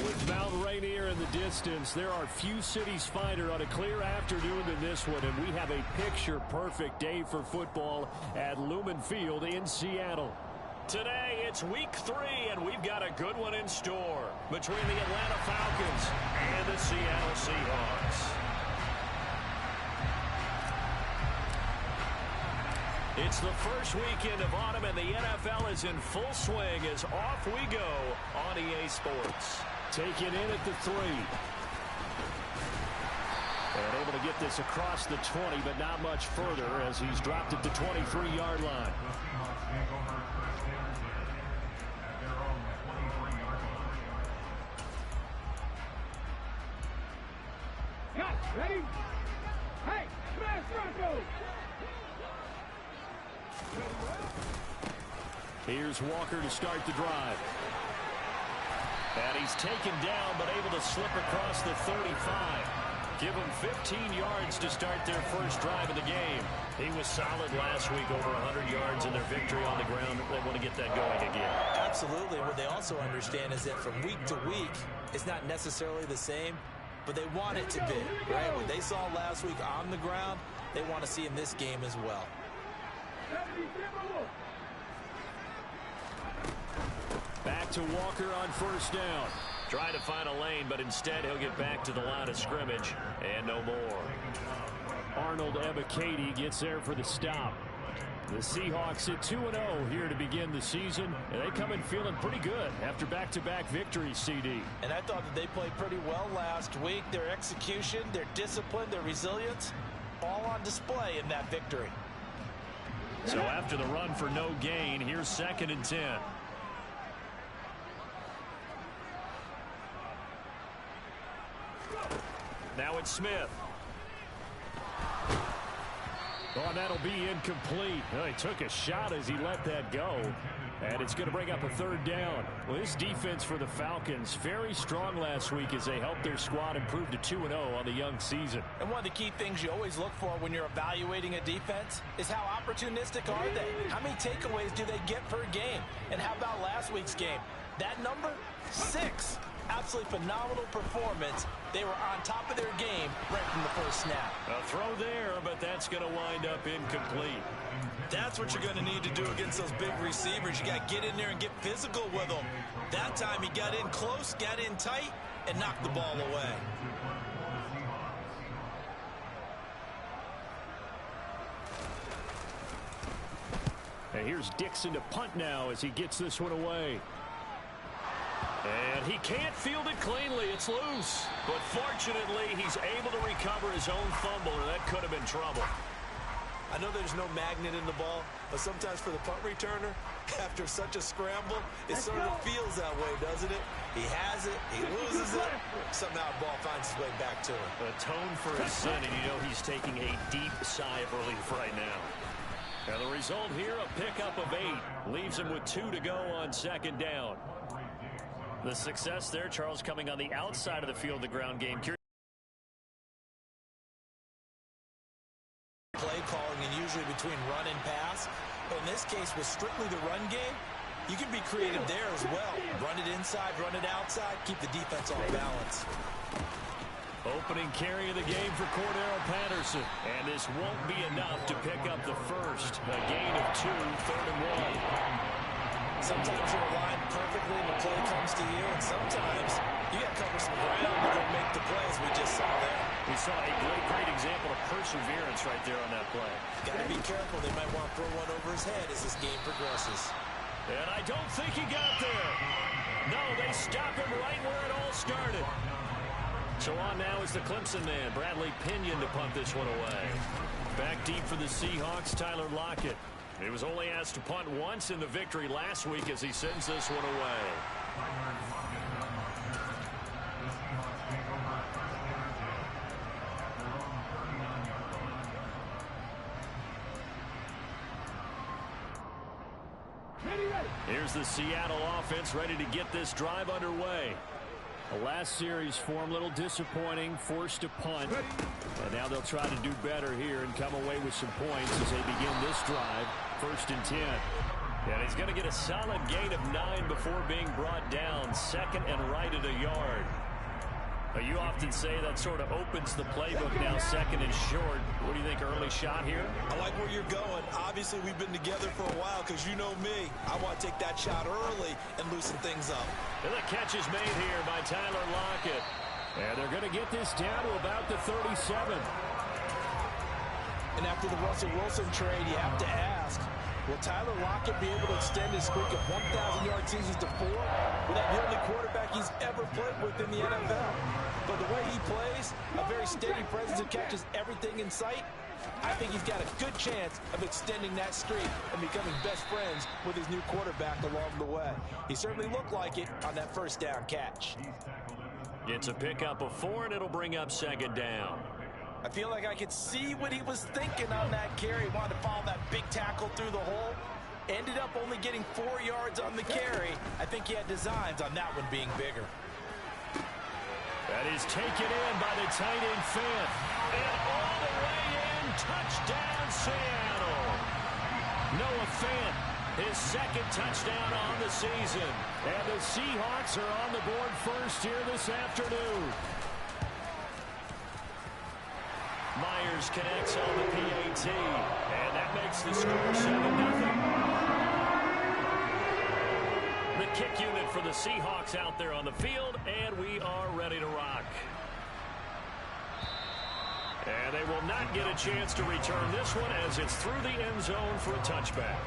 With Mount Rainier in the distance, there are few cities finer on a clear afternoon than this one, and we have a picture-perfect day for football at Lumen Field in Seattle. Today, it's week 3, and we've got a good one in store between the Atlanta Falcons and the Seattle Seahawks. It's the first weekend of autumn, and the NFL is in full swing as off we go on EA Sports. Taken in at the 3. And able to get this across the 20, but not much further as he's dropped at the 23-yard line. Ready? Hey, smash Bronco! Here's Walker to start the drive. And he's taken down, but able to slip across the 35. Give him 15 yards to start their first drive of the game. He was solid last week, over 100 yards in their victory on the ground. They want to get that going again. Absolutely. What they also understand is that from week to week, it's not necessarily the same, but they want it to be, right? What they saw last week on the ground, they want to see in this game as well. Back to Walker on first down. Trying to find a lane, but instead he'll get back to the line of scrimmage and no more. Arnold Ebiketie gets there for the stop. The Seahawks at 2-0 here to begin the season, and they come in feeling pretty good after back-to-back victories, CD. And I thought that they played pretty well last week. Their execution, their discipline, their resilience, all on display in that victory. So after the run for no gain, here's 2nd and 10. Now it's Smith. Oh, and that'll be incomplete. Well, he took a shot as he let that go. And it's going to bring up a 3rd down. Well, this defense for the Falcons, very strong last week as they helped their squad improve to 2-0 on the young season. And one of the key things you always look for when you're evaluating a defense is how opportunistic are they? How many takeaways do they get per game? And how about last week's game? That number? 6. Absolutely phenomenal performance. They were on top of their game right from the first snap. A throw there, but that's going to wind up incomplete. That's what you're going to need to do against those big receivers. You got to get in there and get physical with them. That time he got in close, got in tight, and knocked the ball away. And here's Dixon to punt now as he gets this one away. And he can't field it cleanly. It's loose. But fortunately, he's able to recover his own fumble, or that could have been trouble. I know there's no magnet in the ball, but sometimes for the punt returner, after such a scramble, it sort of feels that way, doesn't it? He has it, he loses it, somehow the ball finds its way back to him. Atone for his son, and you know he's taking a deep sigh of relief right now. Now the result here, a pickup of 8. Leaves him with 2 to go on 2nd down. The success there, Charles, coming on the outside of the field, the ground game. Play calling and usually between run and pass. But in this case, with strictly the run game, you can be creative there as well. Run it inside, run it outside, keep the defense on balance. Opening carry of the game for Cordero Patterson. And this won't be enough to pick up the first. A gain of 2, 3rd and 1. Sometimes you're aligned perfectly and the play comes to you, and sometimes you got to cover some ground to go make the play, as we just saw there. We saw a great example of perseverance right there on that play. Got to be careful. They might want to throw one over his head as this game progresses. And I don't think he got there. No, they stop him right where it all started. So on now is the Clemson man, Bradley Pinion, to punt this one away. Back deep for the Seahawks, Tyler Lockett. He was only asked to punt once in the victory last week as he sends this one away. Here's the Seattle offense ready to get this drive underway. The last series form, a little disappointing, forced to punt. And now they'll try to do better here and come away with some points as they begin this drive. 1st and 10. And he's going to get a solid gain of 9 before being brought down. Second and right at a yard. You often say that sort of opens the playbook now, second and short. What do you think, early shot here? I like where you're going. Obviously, we've been together for a while because you know me. I want to take that shot early and loosen things up. And the catch is made here by Tyler Lockett. And they're going to get this down to about the 37. And after the Russell Wilson trade, you have to ask, will Tyler Lockett be able to extend his streak of 1,000-yard seasons to 4? Well, that the only quarterback he's ever played with in the NFL. But the way he plays, a very steady presence and catches everything in sight, I think he's got a good chance of extending that streak and becoming best friends with his new quarterback along the way. He certainly looked like it on that first down catch. It's a pickup of 4, and it'll bring up second down. I feel like I could see what he was thinking on that carry. He wanted to follow that big tackle through the hole. Ended up only getting 4 yards on the carry. I think he had designs on that one being bigger. That is taken in by the tight end Fant. And all the way in, touchdown Seattle. Noah Fant, his second touchdown on the season. And the Seahawks are on the board first here this afternoon. Myers connects on the PAT, and that makes the score 7-0. The kick unit for the Seahawks out there on the field, and we are ready to rock. And they will not get a chance to return this one as it's through the end zone for a touchback.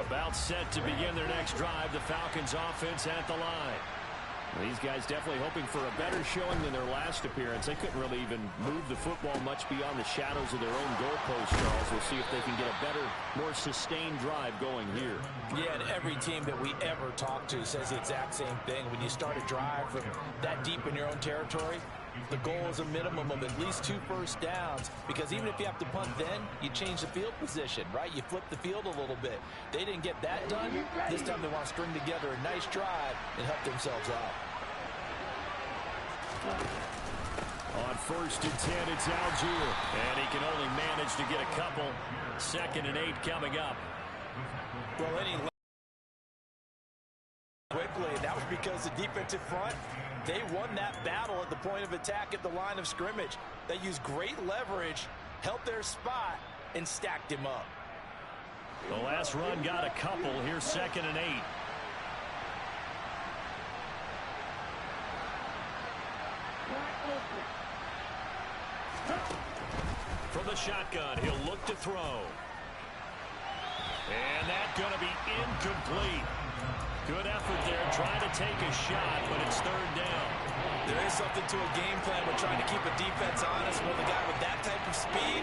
About set to begin their next drive, the Falcons offense at the line. These guys definitely hoping for a better showing than their last appearance. They couldn't really even move the football much beyond the shadows of their own goalpost, Charles. We'll see if they can get a better, more sustained drive going here. Yeah, and every team that we ever talk to says the exact same thing. When you start a drive from that deep in your own territory, the goal is a minimum of at least 2 first downs, because even if you have to punt then, you change the field position, right? You flip the field a little bit. They didn't get that done. This time they want to string together a nice drive and help themselves out. On first and 10, it's Algier. And he can only manage to get a couple. Second and 8 coming up. Well, any quickly, that was because the defensive front, they won that battle at the point of attack at the line of scrimmage. They used great leverage, held their spot, and stacked him up. The last run got a couple. Here's second and 8. From the shotgun, he'll look to throw. And that's going to be incomplete. Good effort there, trying to take a shot, but it's third down. There is something to a game plan with trying to keep a defense honest. With a guy with that type of speed,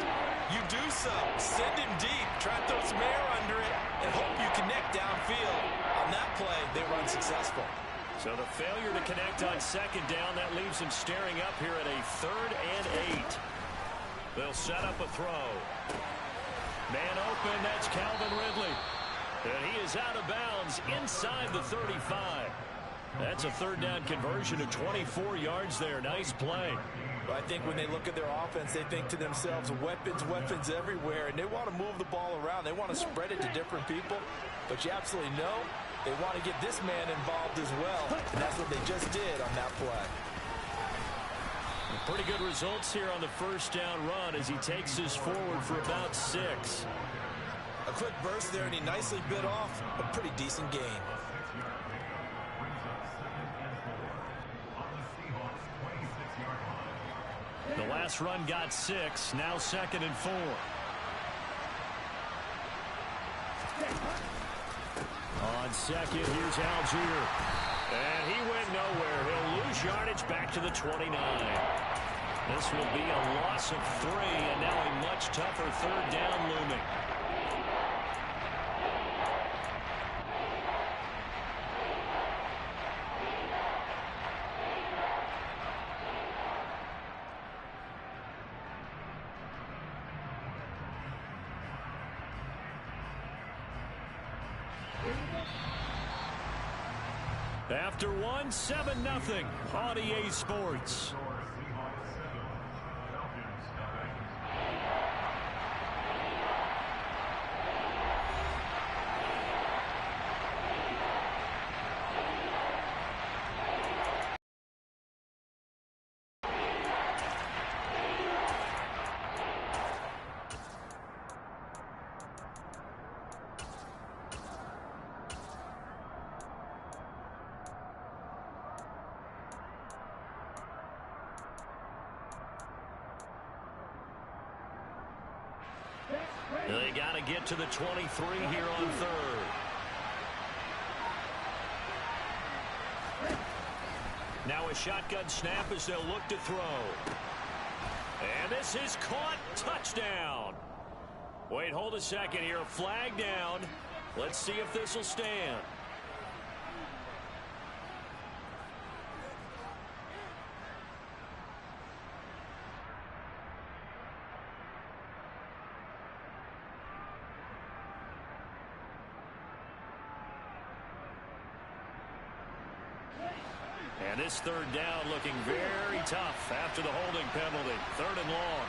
you do so. Send him deep, try to throw some air under it, and hope you connect downfield. On that play, they run successful. So the failure to connect on second down, that leaves him staring up here at a third and 8. They'll set up a throw. Man open, that's Calvin Ridley. And he is out of bounds inside the 35. That's a third down conversion of 24 yards there. Nice play. Well, I think when they look at their offense, they think to themselves, weapons, weapons everywhere, and they want to move the ball around. They want to spread it to different people. But you absolutely know they want to get this man involved as well, and that's what they just did on that play. Pretty good results here on the first down run as he takes us forward for about 6. A quick burst there, and he nicely bit off a pretty decent gain. The last run got 6, now second and 4. On second, here's Algier. And he went nowhere. He'll lose yardage back to the 29. This will be a loss of 3, and now a much tougher third down looming. After one, 7-0 on EA Sports. They got to get to the 23 here on third. Now a shotgun snap as they'll look to throw. And this is caught. Touchdown. Wait, hold a second here. Flag down. Let's see if this will stand. And this third down looking very tough after the holding penalty. Third and long.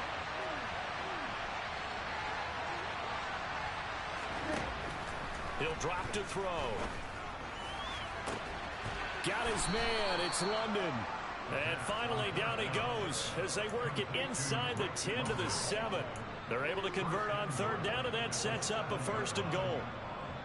He'll drop to throw. Got his man. It's London. And finally down he goes as they work it inside the 10 to the 7. They're able to convert on third down, and that sets up a first and goal.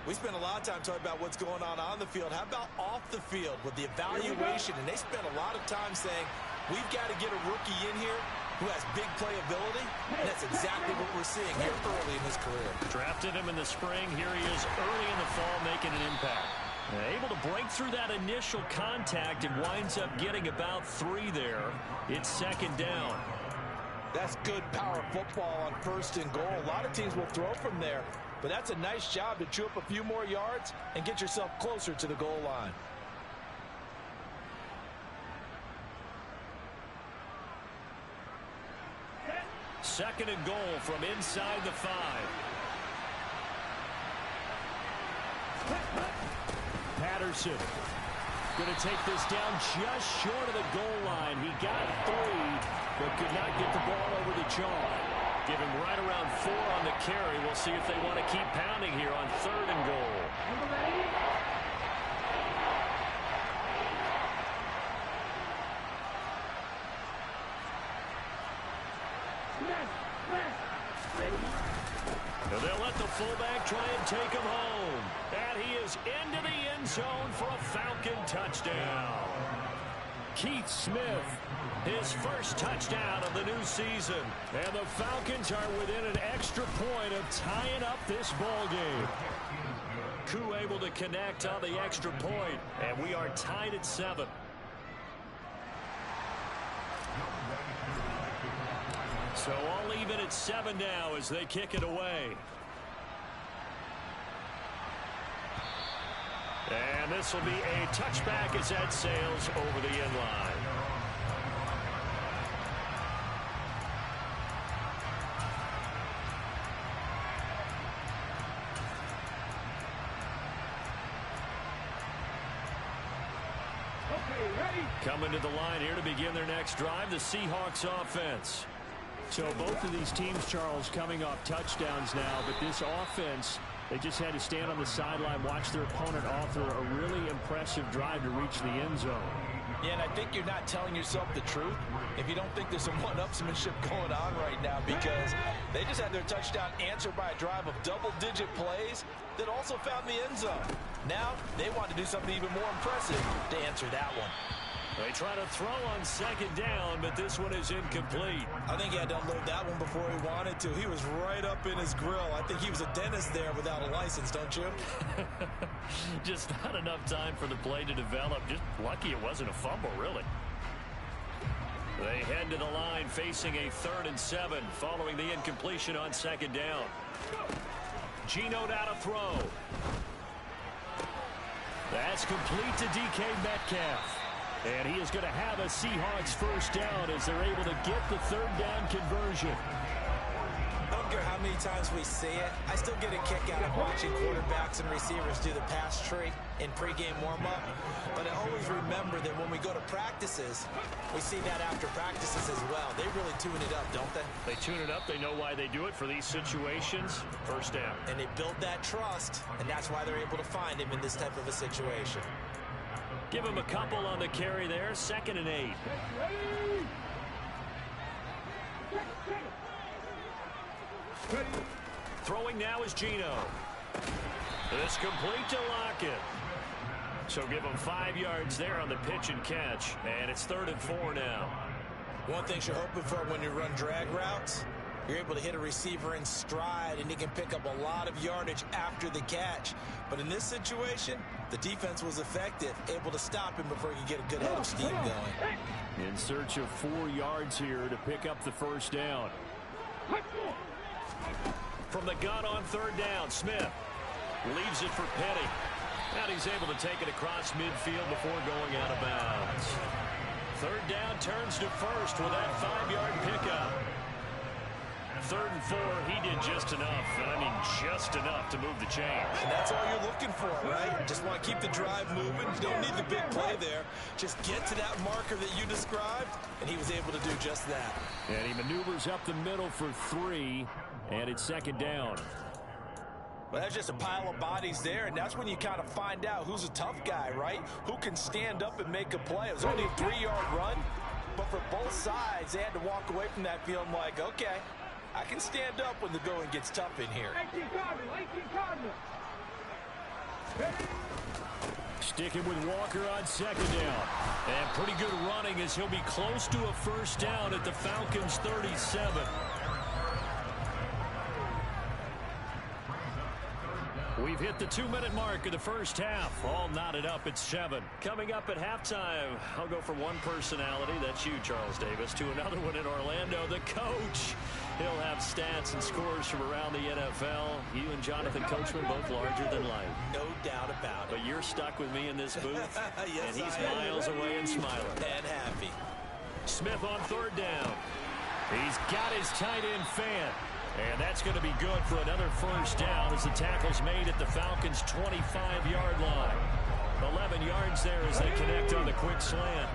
We spent a lot of time talking about what's going on the field. How about off the field with the evaluation? And they spent a lot of time saying, we've got to get a rookie in here who has big playability. And that's exactly what we're seeing here early in his career. Drafted him in the spring. Here he is early in the fall making an impact. Able to break through that initial contact and winds up getting about 3 there. It's second down. That's good power football on first and goal. A lot of teams will throw from there. But that's a nice job to chew up a few more yards and get yourself closer to the goal line. Second and goal from inside the 5. Patterson going to take this down just short of the goal line. He got 3, but could not get the ball over the jaw. Give him right around 4 on the carry. We'll see if they want to keep pounding here on third and goal. And they'll let the fullback try and take him home. And he is into the end zone for a Falcon touchdown. Keith Smith, his first touchdown of the new season. And the Falcons are within an extra point of tying up this ball game. Koo able to connect on the extra point, and we are tied at 7. So all even at 7 now as they kick it away. And this will be a touchback as that sails over the end line. Coming to the line here to begin their next drive, the Seahawks offense. So both of these teams, Charles, coming off touchdowns now, but this offense, they just had to stand on the sideline, watch their opponent author a really impressive drive to reach the end zone. Yeah, and I think you're not telling yourself the truth if you don't think there's some one-upsmanship going on right now, because they just had their touchdown answered by a drive of double-digit plays that also found the end zone. Now they want to do something even more impressive to answer that one. They try to throw on second down, but this one is incomplete. I think he had to unload that one before he wanted to. He was right up in his grill. I think he was a dentist there without a license, don't you? Just not enough time for the play to develop. Just lucky it wasn't a fumble, really. They head to the line facing a 3rd and 7 following the incompletion on second down. Geno down to throw. That's complete to DK Metcalf. And he is going to have a Seahawks first down as they're able to get the 3rd down conversion. I don't care how many times we see it. I still get a kick out of watching quarterbacks and receivers do the pass tree in pregame warm-up. But I always remember that when we go to practices, we see that after practices as well. They really tune it up, don't they? They tune it up. They know why they do it for these situations. First down. And they build that trust, and that's why they're able to find him in this type of a situation. Give him a couple on the carry there. 2nd and 8. Throwing now is Geno. This complete to Lockett. So give him 5 yards there on the pitch and catch. And it's 3rd and 4 now. One thing you're hoping for when you run drag routes You're able to hit a receiver in stride, and he can pick up a lot of yardage after the catch. But in this situation, the defense was effective, able to stop him before he could get a good head of steam going. In search of 4 yards here to pick up the first down. From the gun on third down, Smith leaves it for Petty. And he's able to take it across midfield before going out of bounds. Third down turns to first with that 5-yard pickup. 3rd and 4, he did just enough, and I mean just enough to move the chains. And that's all you're looking for, right? Just want to keep the drive moving. You don't need the big play there. Just get to that marker that you described, and he was able to do just that. And he maneuvers up the middle for 3, and it's 2nd down. Well, that's just a pile of bodies there, and that's when you kind of find out who's a tough guy, right? Who can stand up and make a play. It was only a 3-yard run, but for both sides, they had to walk away from that feeling like, okay, I can stand up when the going gets tough in here. 18 Cardinals. Sticking with Walker on 2nd down. And pretty good running as he'll be close to a first down at the Falcons' 37. We've hit the 2-minute mark of the first half. All knotted up at 7. Coming up at halftime, I'll go from one personality, that's you, Charles Davis, to another one in Orlando, the coach. He'll have stats and scores from around the NFL. You and Jonathan Coachman both larger than life. No doubt about it. But you're stuck with me in this booth, yes, and he's miles away and smiling. And happy. Smith on 3rd down. He's got his tight end fan. And that's going to be good for another first down as the tackle's made at the Falcons' 25-yard line. 11 yards there as they connect on the quick slant.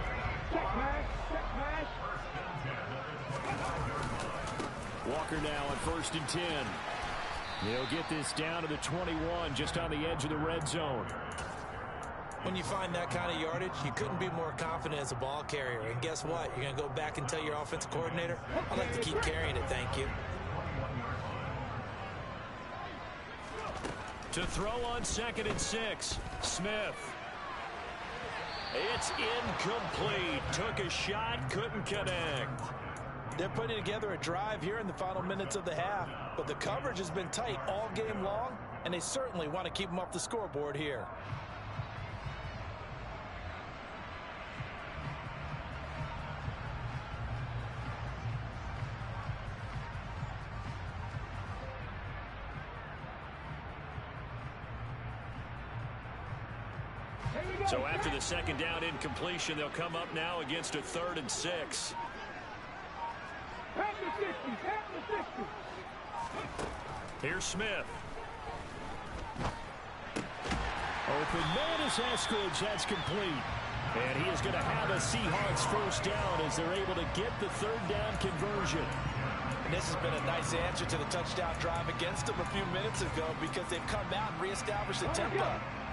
Walker now on 1st and 10. He'll get this down to the 21, just on the edge of the red zone. When you find that kind of yardage, you couldn't be more confident as a ball carrier. And guess what? You're going to go back and tell your offensive coordinator, I'd like to keep carrying it, thank you. To throw on 2nd and 6, Smith. It's incomplete. Took a shot, couldn't connect. They're putting together a drive here in the final minutes of the half, but the coverage has been tight all game long, and they certainly want to keep them off the scoreboard here. So after the 2nd down incompletion, they'll come up now against a 3rd and 6. Here's Smith. Open man is Eskridge. That's complete. And he is going to have a Seahawks first down as they're able to get the 3rd down conversion. And this has been a nice answer to the touchdown drive against them a few minutes ago because they've come out and reestablished the tempo.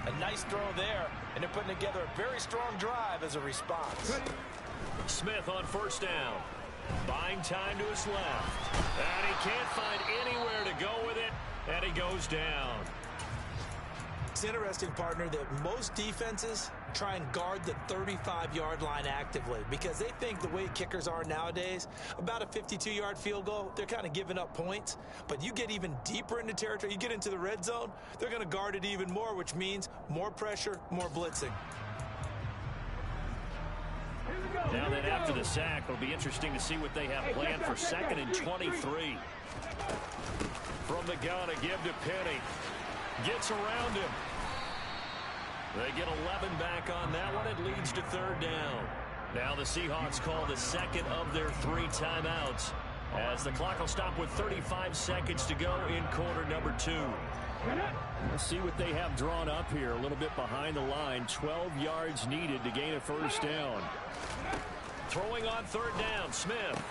A nice throw there, and they're putting together a very strong drive as a response. Smith on 1st down. Buying time to his left. And he can't find anywhere to go with it, and he goes down. It's interesting, partner, that most defenses try and guard the 35-yard line actively because they think the way kickers are nowadays, about a 52-yard field goal, they're kind of giving up points. But you get even deeper into territory, you get into the red zone, they're going to guard it even more, which means more pressure, more blitzing. Now then, after the sack, it'll be interesting to see what they have planned for 2nd and 23. From the gun, a give to Penny. Gets around him. They get 11 back on that one. It leads to 3rd down. Now the Seahawks call the 2nd of their 3 timeouts as the clock will stop with 35 seconds to go in quarter number 2. Let's see what they have drawn up here. A little bit behind the line. 12 yards needed to gain a first down. Throwing on 3rd down, Smith.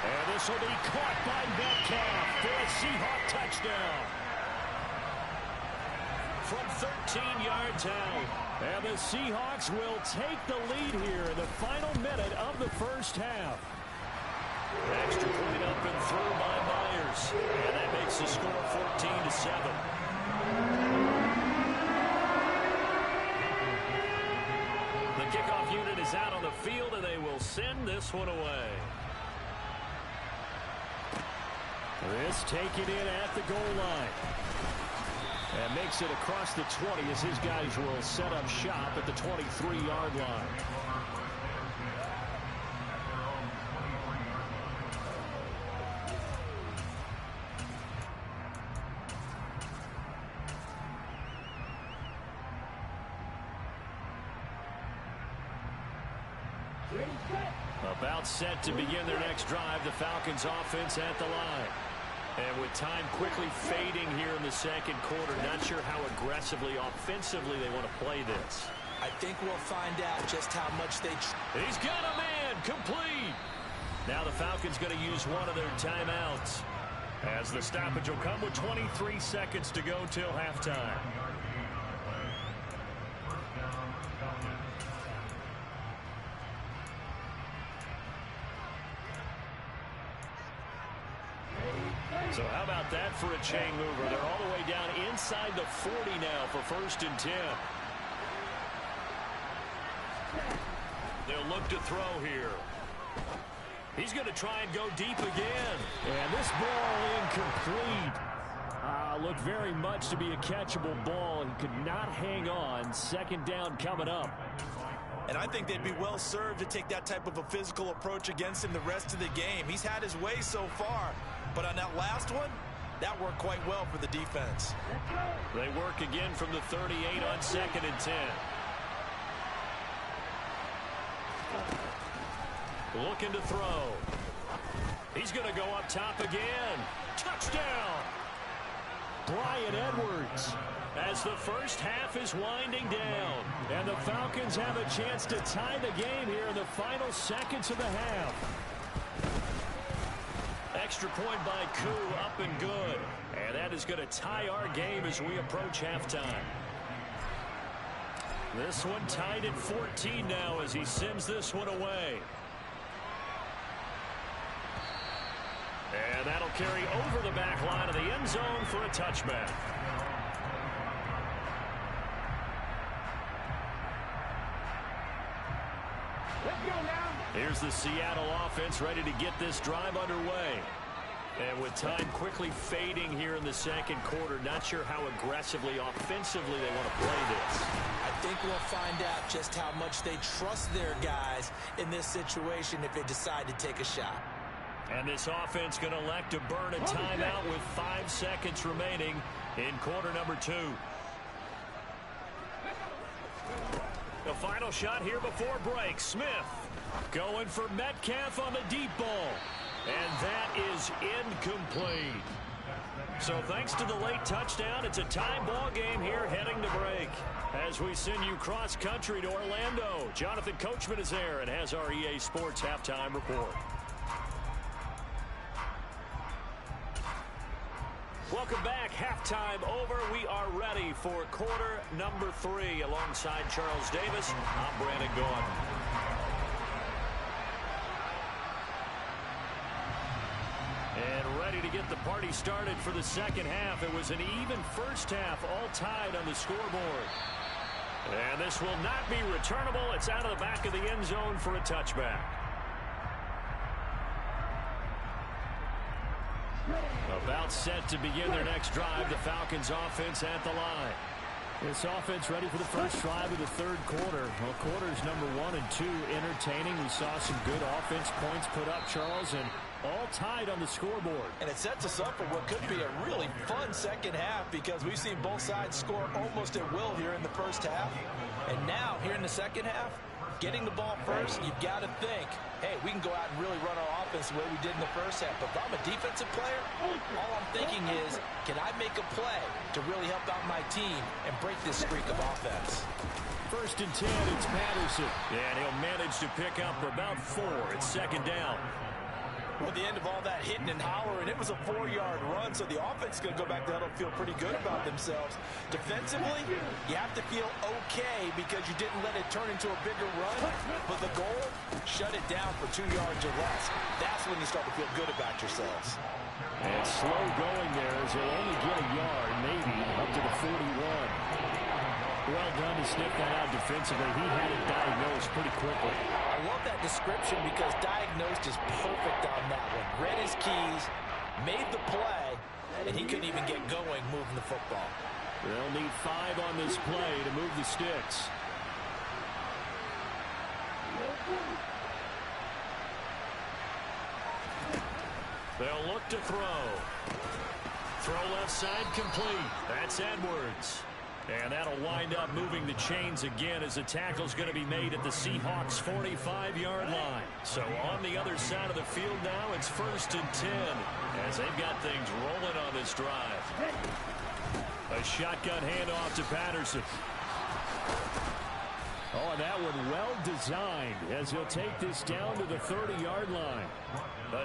And this will be caught by Metcalf for a Seahawk touchdown. From 13 yards out. And the Seahawks will take the lead here in the final minute of the first half. Extra point up and through by Myers. And that makes the score 14-7. The kickoff unit is out on the field, and they will send this one away. This taken in at the goal line. And makes it across the 20 as his guys will set up shop at the 23-yard line. About set to begin their next drive, the Falcons offense at the line. And with time quickly fading here in the second quarter, not sure how aggressively, offensively they want to play this. I think we'll find out just how much they... He's got a man, complete. Now the Falcons going to use one of their timeouts, as the stoppage will come with 23 seconds to go till halftime. So how about that for a chain mover? They're all the way down inside the 40 now for 1st and 10. They'll look to throw here. He's going to try and go deep again. And this ball incomplete. Looked very much to be a catchable ball and could not hang on. 2nd down coming up. And I think they'd be well served to take that type of a physical approach against him the rest of the game. He's had his way so far. But on that last one, that worked quite well for the defense. They work again from the 38 on 2nd and 10. Looking to throw. He's going to go up top again. Touchdown! Bryan Edwards. As the first half is winding down. And the Falcons have a chance to tie the game here in the final seconds of the half. Extra point by Gotw, up and good. And that is going to tie our game as we approach halftime. This one tied at 14 now as he sends this one away. And that'll carry over the back line of the end zone for a touchback. Let's go now. Here's the Seattle offense ready to get this drive underway. And with time quickly fading here in the second quarter, not sure how aggressively, offensively they want to play this. I think we'll find out just how much they trust their guys in this situation if they decide to take a shot. And this offense going to elect to burn a timeout with 5 seconds remaining in quarter number 2. The final shot here before break. Smith going for Metcalf on the deep ball. And that is incomplete. So thanks to the late touchdown, it's a tie ball game here heading to break. As we send you cross country to Orlando, Jonathan Coachman is there and has our EA Sports halftime report. Welcome back. Halftime over. We are ready for quarter number 3. Alongside Charles Davis, I'm Brandon Gotw. And ready to get the party started for the second half. It was an even first half, all tied on the scoreboard. And this will not be returnable. It's out of the back of the end zone for a touchback. About set to begin their next drive. The Falcons offense at the line. This offense ready for the first drive of the third quarter. Well, quarters number 1 and 2 entertaining. We saw some good offense points put up, Charles, and all tied on the scoreboard. And it sets us up for what could be a really fun second half because we've seen both sides score almost at will here in the first half. And now, here in the second half, getting the ball first, you've got to think, hey, we can go out and really run our offense the way we did in the first half. But if I'm a defensive player, all I'm thinking is, can I make a play to really help out my team and break this streak of offense? 1st and 10, it's Patterson. And he'll manage to pick up about 4. It's 2nd down. Well, at the end of all that hitting and hollering, it was a 4-yard run, so the offense is going to go back there and feel pretty good about themselves. Defensively, you have to feel okay because you didn't let it turn into a bigger run, but the goal, shut it down for 2 yards or less. That's when you start to feel good about yourselves. And slow going there as he'll only get a yard, maybe, up to the 41. Well done to sniff that out defensively. He had it diagnosed pretty quickly. I love that description because diagnosed is perfect on that one. Read his keys, made the play, and he couldn't even get going moving the football. They'll need 5 on this play to move the sticks. They'll look to throw. Throw left side complete. That's Edwards. And that'll wind up moving the chains again as the tackle's going to be made at the Seahawks' 45-yard line. So on the other side of the field now, it's 1st and 10 as they've got things rolling on this drive. A shotgun handoff to Patterson. Oh, and that one well designed as he'll take this down to the 30-yard line.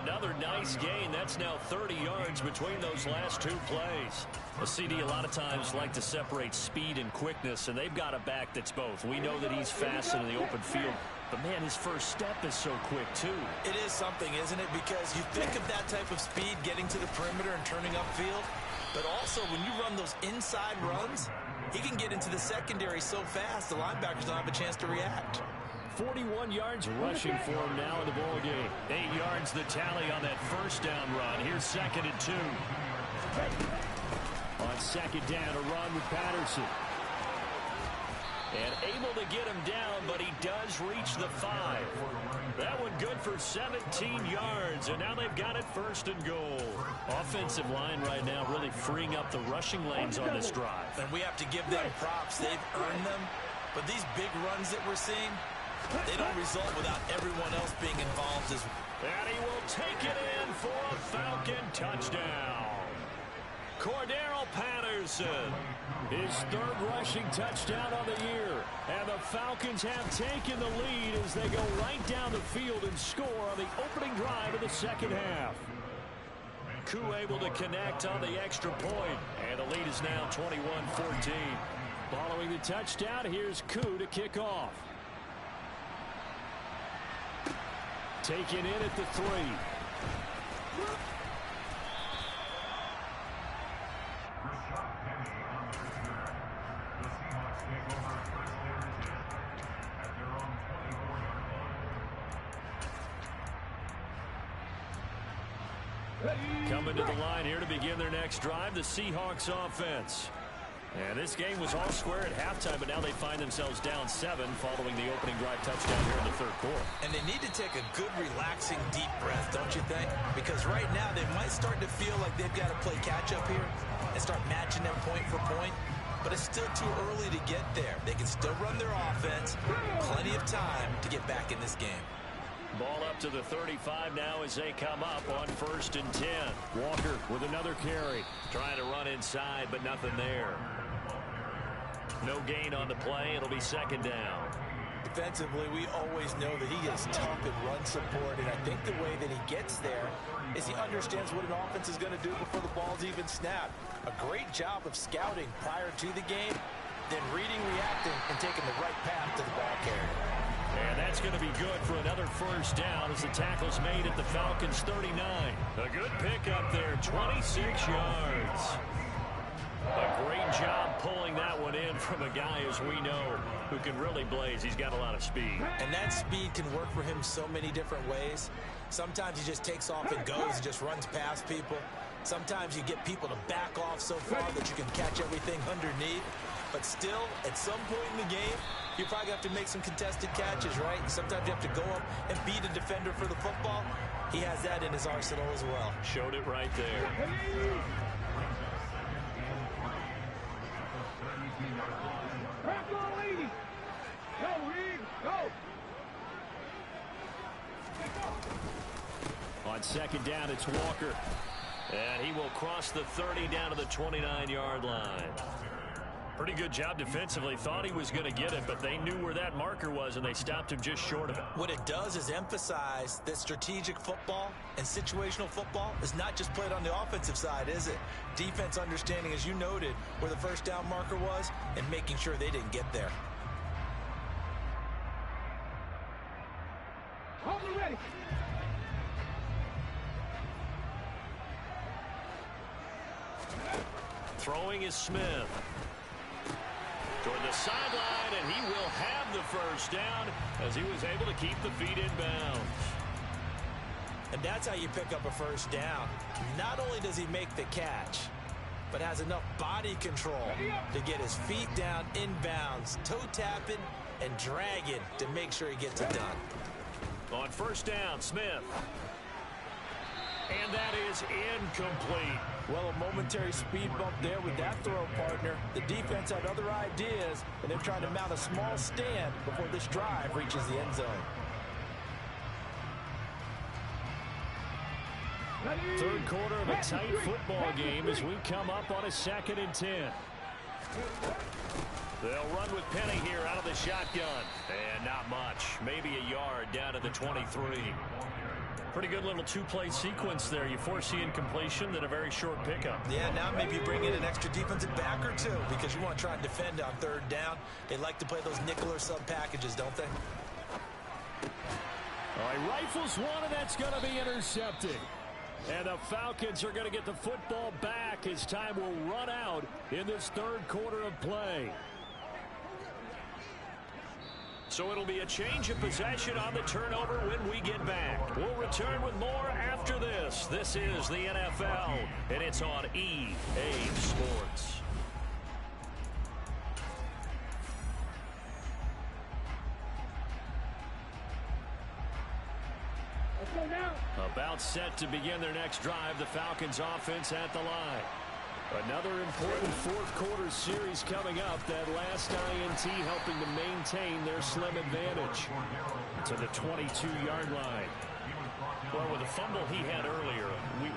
Another nice gain. That's now 30 yards between those last 2 plays. A CD a lot of times like to separate speed and quickness, and they've got a back that's both. We know that he's fast in the open field, but, man, his first step is so quick, too. It is something, isn't it? Because you think of that type of speed getting to the perimeter and turning upfield, but also when you run those inside runs, he can get into the secondary so fast the linebackers don't have a chance to react. 41 yards rushing for him now in the ball game. 8 yards the tally on that first down run. Here's 2nd and 2. On 2nd down, a run with Patterson. And able to get him down, but he does reach the 5. That one good for 17 yards, and now they've got it 1st and goal. Offensive line right now really freeing up the rushing lanes on this drive. And we have to give them props. They've earned them. But these big runs that we're seeing, they don't result without everyone else being involved as well. And he will take it in for a Falcon touchdown. Cordero Patterson, his 3rd rushing touchdown of the year. And the Falcons have taken the lead as they go right down the field and score on the opening drive of the 2nd half. Koo able to connect on the extra point. And the lead is now 21-14. Following the touchdown, here's Koo to kick off. Taken in at the 3. Coming to the line here to begin their next drive, the Seahawks offense. And this game was all square at halftime, but now they find themselves down 7 following the opening drive touchdown here in the 3rd quarter. And they need to take a good, relaxing, deep breath, don't you think? Because right now they might start to feel like they've got to play catch-up here and start matching them point for point. But it's still too early to get there. They can still run their offense. Plenty of time to get back in this game. Ball up to the 35 now as they come up on 1st and 10. Walker with another carry. Trying to run inside, but nothing there. No gain on the play. It'll be 2nd down. Defensively, we always know that he is tough in run support, and I think the way that he gets there is he understands what an offense is going to do before the ball's even snapped. A great job of scouting prior to the game, then reading, reacting, and taking the right path to the ball carrier. And that's going to be good for another 1st down as the tackle's made at the Falcons' 39. A good pickup there, 26 yards. A great job pulling that one in from a guy, as we know, who can really blaze. He's got a lot of speed. And that speed can work for him so many different ways. Sometimes he just takes off and goes and just runs past people. Sometimes you get people to back off so far that you can catch everything underneath. But still, at some point in the game, you probably have to make some contested catches, right? Sometimes you have to go up and beat a defender for the football. He has that in his arsenal as well. Showed it right there. On 2nd down, it's Walker. And he will cross the 30 down to the 29-yard line. Pretty good job defensively. Thought he was going to get it, but they knew where that marker was, and they stopped him just short of it. What it does is emphasize that strategic football and situational football is not just played on the offensive side, is it? Defense understanding, as you noted, where the 1st down marker was and making sure they didn't get there. Ready. Throwing is Smith. Toward the sideline, and he will have the 1st down as he was able to keep the feet in bounds. And that's how you pick up a first down. Not only does he make the catch, but has enough body control to get his feet down inbounds, toe tapping and dragging to make sure he gets it done. On first down, Smith. And that is incomplete. Well, a momentary speed bump there with that throw, partner. The defense had other ideas, and they're trying to mount a small stand before this drive reaches the end zone. Third quarter of a tight football game as we come up on a 2nd and 10. They'll run with Penny here out of the shotgun. And not much. Maybe a yard down to the 23. Pretty good little two-play sequence there. You force the incompletion, then a very short pickup. Yeah, now maybe you bring in an extra defensive back or two because you want to try and defend on 3rd down. They like to play those nickel or sub packages, don't they? All right, rifles one, and that's going to be intercepted. And the Falcons are going to get the football back as time will run out in this 3rd quarter of play. So it'll be a change of possession on the turnover when we get back. We'll return with more after this. This is the NFL, and it's on EA Sports. About set to begin their next drive, the Falcons offense at the line. Another important 4th quarter series coming up. That last INT helping to maintain their slim advantage to the 22-yard line. Well, with the fumble he had earlier,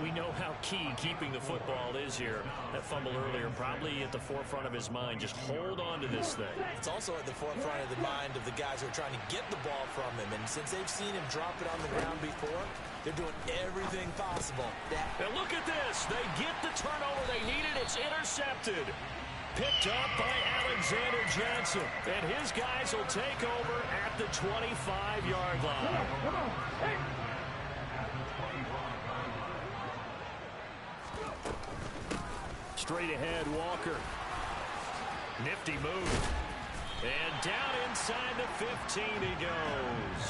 we know how key keeping the football is here. That fumble earlier probably at the forefront of his mind. Just hold on to this thing. It's also at the forefront of the mind of the guys who are trying to get the ball from him. And since they've seen him drop it on the ground before, they're doing everything possible. And look at this. They get the turnover they needed. It's intercepted. Picked up by Alexander Johnson. And his guys will take over at the 25-yard line. Come on. Hey. Straight ahead, Walker. Nifty move. And down inside the 15 he goes.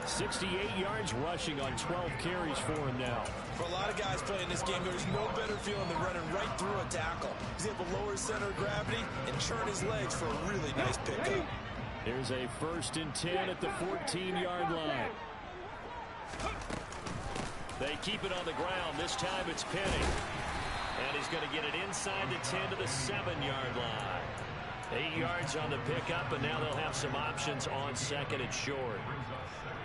68 yards rushing on 12 carries for him now. For a lot of guys playing this game, there's no better feeling than running right through a tackle. He's able to lower his center of gravity and churn his legs for a really nice pickup. Here's a 1st and 10 at the 14-yard line. They keep it on the ground. This time it's Penny. And he's going to get it inside the 10 to the 7-yard line. 8 yards on the pickup, and now they'll have some options on 2nd and short.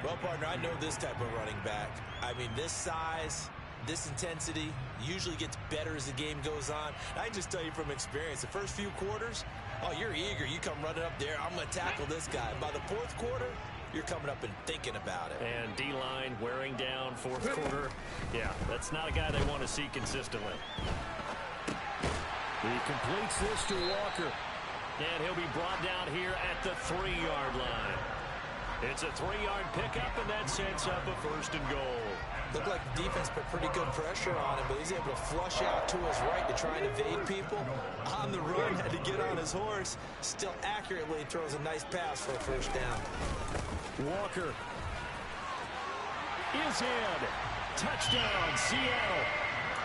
Well, partner, I know this type of running back. I mean, this size, this intensity usually gets better as the game goes on. I can just tell you from experience, the first few quarters, oh, you're eager. You come running up there, I'm going to tackle this guy. By the 4th quarter, you're coming up and thinking about it. And D-line wearing down 4th quarter. Yeah, that's not a guy they want to see consistently. He completes this to Walker. And he'll be brought down here at the 3-yard line. It's a 3-yard pickup, and that sets up a 1st and goal. Looked like the defense put pretty good pressure on him, but he's able to flush out to his right to try and evade people. On the run, had to get on his horse. Still accurately throws a nice pass for a 1st down. Walker is in. Touchdown, Seattle.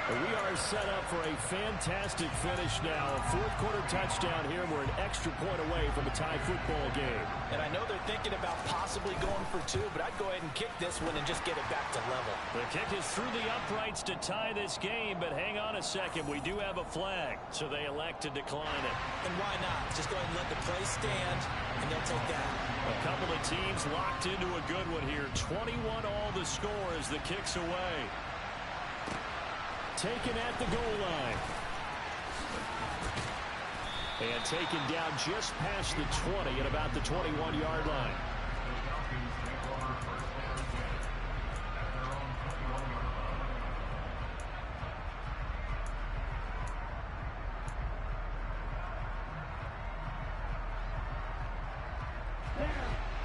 We are set up for a fantastic finish now. A 4th quarter touchdown here. We're an extra point away from a tie football game. And I know they're thinking about possibly going for 2, but I'd go ahead and kick this one and just get it back to level. The kick is through the uprights to tie this game, but hang on a second. We do have a flag, so they elect to decline it. And why not? Just go ahead and let the play stand, and they'll take that. A couple of teams locked into a good one here. 21 all the score as the kick's away. Taken at the goal line. And taken down just past the 20 at about the 21-yard line.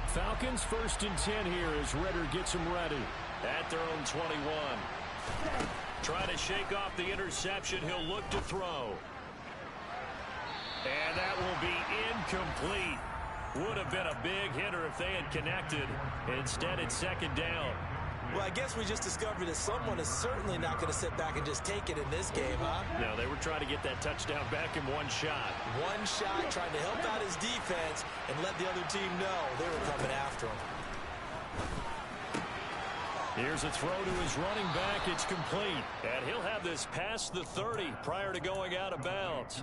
Falcons 1st and 10 here as Ritter gets them ready at their own 21. Trying to shake off the interception. He'll look to throw. And that will be incomplete. Would have been a big hitter if they had connected. Instead, it's 2nd down. Well, I guess we just discovered that someone is certainly not going to sit back and just take it in this game, huh? No, they were trying to get that touchdown back in one shot. One shot, trying to help out his defense and let the other team know they were coming after him. Here's a throw to his running back. It's complete. And he'll have this past the 30 prior to going out of bounds.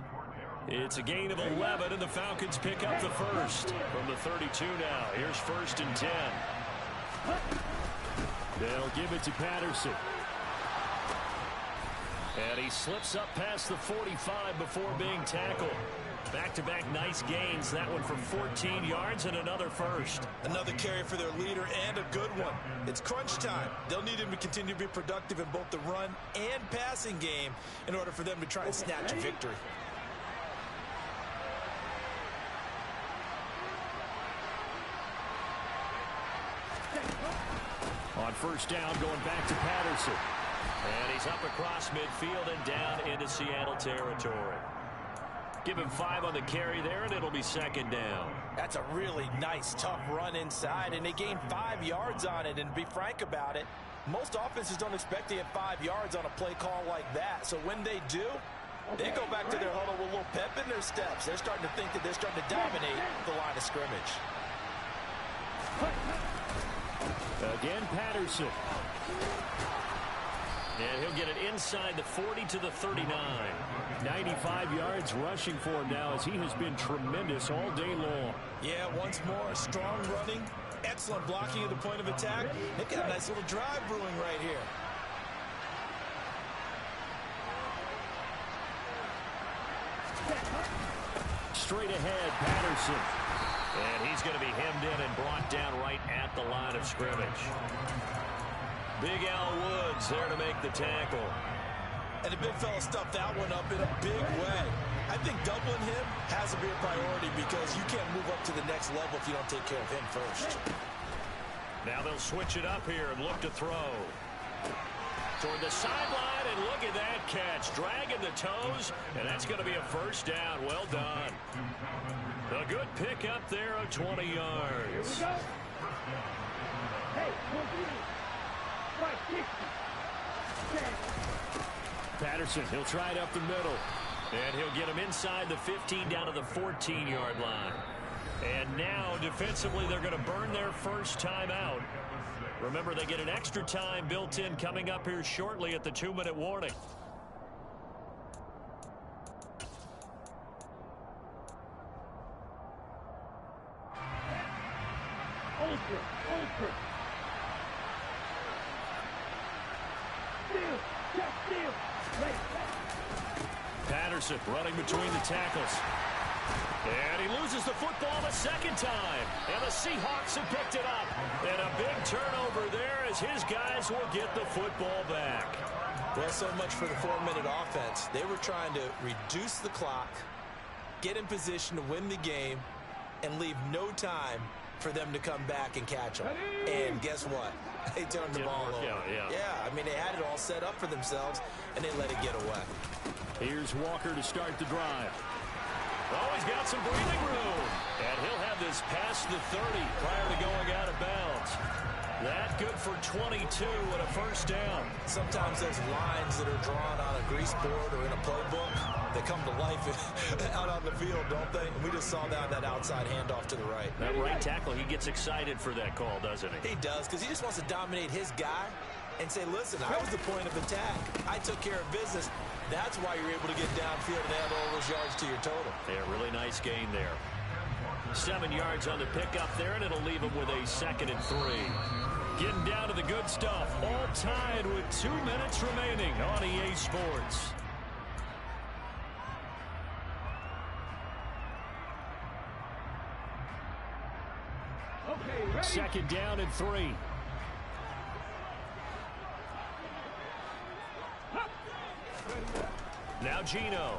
It's a gain of 11, and the Falcons pick up the first. From the 32 now, here's 1st and 10. They'll give it to Patterson. And he slips up past the 45 before being tackled. Back-to-back nice gains. That one for 14 yards and another first. Another carry for their leader and a good one. It's crunch time. They'll need him to continue to be productive in both the run and passing game in order for them to try and snatch a victory. On 1st down, going back to Patterson. And he's up across midfield and down into Seattle territory. Give him 5 on the carry there, and it'll be 2nd down. That's a really nice, tough run inside, and they gained 5 yards on it. And to be frank about it, most offenses don't expect to get 5 yards on a play call like that. So when they do, they go back to their huddle with a little pep in their steps. They're starting to think that they're starting to dominate the line of scrimmage. Again, Patterson. And he'll get it inside the 40 to the 39. 95 yards rushing for him now as he has been tremendous all day long. Yeah, once more, strong running, excellent blocking at the point of attack. They've got a nice little drive brewing right here. Straight ahead, Patterson. And he's going to be hemmed in and brought down right at the line of scrimmage. Big Al Woods there to make the tackle. And the big fella stuffed that one up in a big way. I think doubling him has to be a priority because you can't move up to the next level if you don't take care of him first. Now they'll switch it up here and look to throw. Toward the sideline, and look at that catch. Dragging the toes, and that's going to be a 1st down. Well done. A good pick up there of 20 yards. Patterson, he'll try it up the middle. And he'll get him inside the 15 down to the 14-yard line. And now, defensively, they're going to burn their first time out. Remember, they get an extra time built in coming up here shortly at the 2-minute warning. Patterson running between the tackles. And he loses the football a 2nd time. And the Seahawks have picked it up. And a big turnover there as his guys will get the football back. Well, so much for the 4-minute offense. They were trying to reduce the clock, get in position to win the game, and leave no time for them to come back and catch them. And guess what? They turned the ball over. Yeah, I mean, they had it all set up for themselves, and they let it get away. Here's Walker to start the drive. Oh, he's got some breathing room. And he'll have this past the 30 prior to going out of bounds. That good for 22 and a 1st down. Sometimes those lines that are drawn on a grease board or in a playbook, they come to life out on the field, don't they? And we just saw that outside handoff to the right. That right tackle, he gets excited for that call, doesn't he? He does, because he just wants to dominate his guy and say, listen, I was the point of attack. I took care of business. That's why you're able to get downfield and add all those yards to your total. Yeah, really nice gain there. 7 yards on the pickup there, and it'll leave him with a 2nd and 3. Getting down to the good stuff. All tied with 2 minutes remaining on EA Sports. Okay, 2nd down and 3. Now Gino.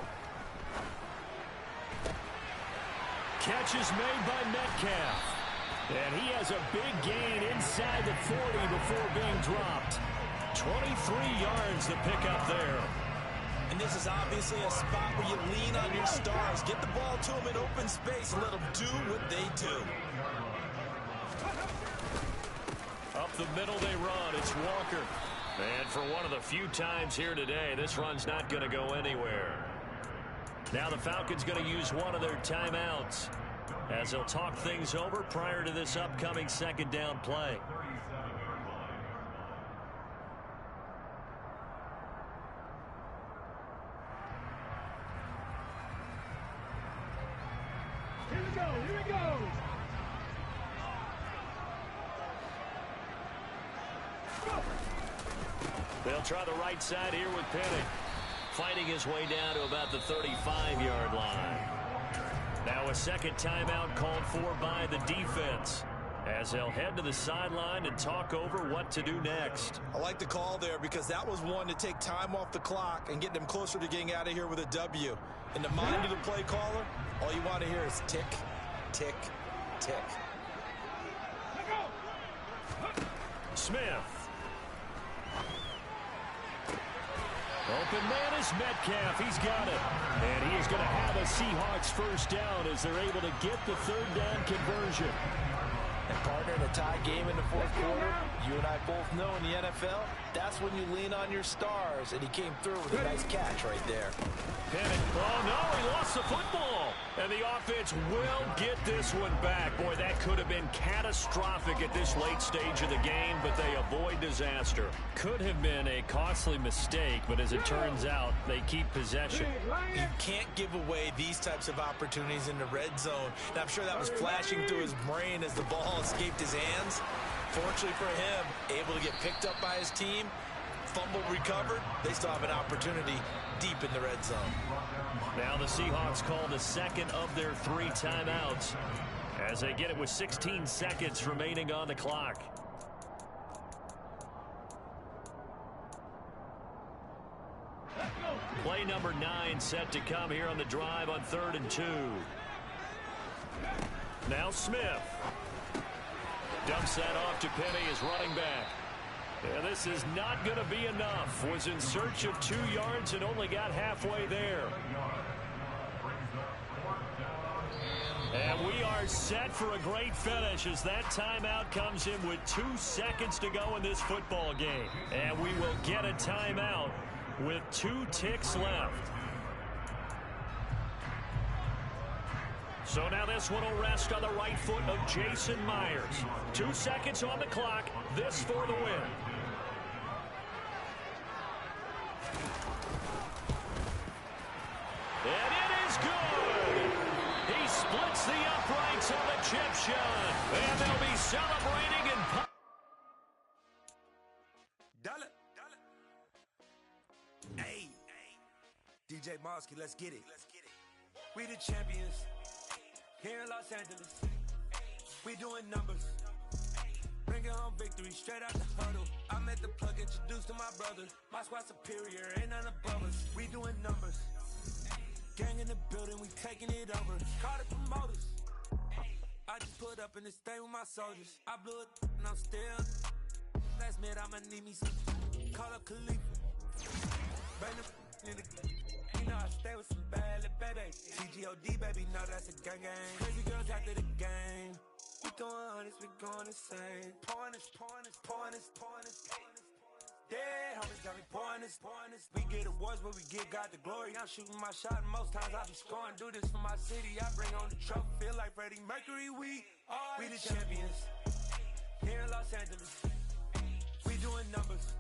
Catch is made by Metcalf. And he has a big gain inside the 40 before being dropped. 23 yards to pick up there. And this is obviously a spot where you lean on your stars. Get the ball to them in open space and let them do what they do. Up the middle they run. It's Walker. And for one of the few times here today, this run's not going to go anywhere. Now the Falcons going to use one of their timeouts as they'll talk things over prior to this upcoming second down play. Here we go, here we go. They'll try the right side here with Penny. Fighting his way down to about the 35-yard line. Now a second timeout called for by the defense as they'll head to the sideline and talk over what to do next. I like the call there because that was one to take time off the clock and get them closer to getting out of here with a W. In the mind of the play caller, all you want to hear is tick, tick, tick. Smith. Open man is Metcalf. He's got it. And he is going to have a Seahawks first down as they're able to get the third down conversion. And partner, in a tie game in the fourth quarter, you and I both know in the NFL, that's when you lean on your stars. And he came through with a nice catch right there. Penning. Oh, no, he lost the football. And the offense will get this one back. Boy, that could have been catastrophic at this late stage of the game, but they avoid disaster. Could have been a costly mistake, but as it turns out, they keep possession. You can't give away these types of opportunities in the red zone. And I'm sure that was flashing through his brain as the ball escaped his hands. Fortunately for him, able to get picked up by his team, fumble recovered, they still have an opportunity deep in the red zone. Now the Seahawks call the second of their 3 timeouts as they get it with 16 seconds remaining on the clock. Play number 9 set to come here on the drive on 3rd and 2. Now Smith. Dumps that off to Penny as running back. And this is not going to be enough. Was in search of 2 yards and only got halfway there. And we are set for a great finish as that timeout comes in with 2 seconds to go in this football game. And we will get a timeout with 2 ticks left. So now this one will rest on the right foot of Jason Myers. 2 seconds on the clock. This for the win. And it is good. He splits the uprights on the chip shot. And they'll be celebrating in... Hey, DJ Mosky, let's get it. We the champions here in Los Angeles. We doing numbers. Bringing home victory straight out the huddle. I'm at the plug, introduced to my brothers. My squad superior, ain't none above us. We doing numbers. Gang in the building, we taking it over. Call the promoters. I just put up in this thing with my soldiers. I blew it and I'm still. Last minute, I'ma need me some. Call up Khalifa. Bring the in the. You know I stay with some bad little baby. TGOD, baby, know that's a gang gang. Crazy girls after the game. We throwing hundreds, we going insane. Pouring this. Dead homies got me pouring this. We get awards, but we give God the glory. I'm shooting my shot, and most times I be scoring. Do this for my city, I bring on the trophy. Feel like Freddie Mercury, we the champions. Here in Los Angeles, we doing numbers.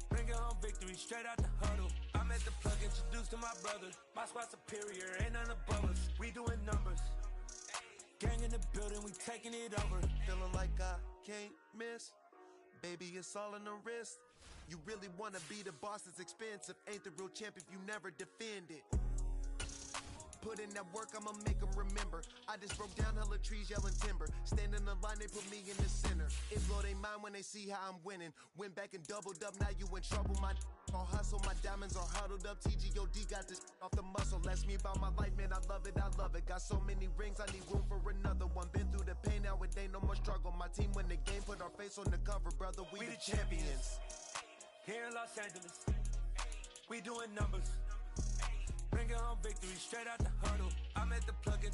Bringing home victory straight out the huddle. I'm at the plug, introduced to my brothers. My squad superior, ain't none above us. We doing numbers. Gang in the building, we taking it over. Feeling like I can't miss. Baby, it's all in the wrist. You really wanna be the boss, it's expensive. Ain't the real champ if you never defend it. Put in that work, I'ma make them remember. I just broke down hella trees, yelling timber. Stand in the line, they put me in the center. It blow they mind when they see how I'm winning. Went back and doubled up, now you in trouble. My all hustle, my diamonds are huddled up. TGOD got this off the muscle. Ask me about my life, man, I love it. Got so many rings, I need room for another one. Been through the pain, now it ain't no more struggle. My team win the game, put our face on the cover, brother. We the champions. Here in Los Angeles, we doing numbers. Bringing home victory straight out the huddle. I'm at the plug-in.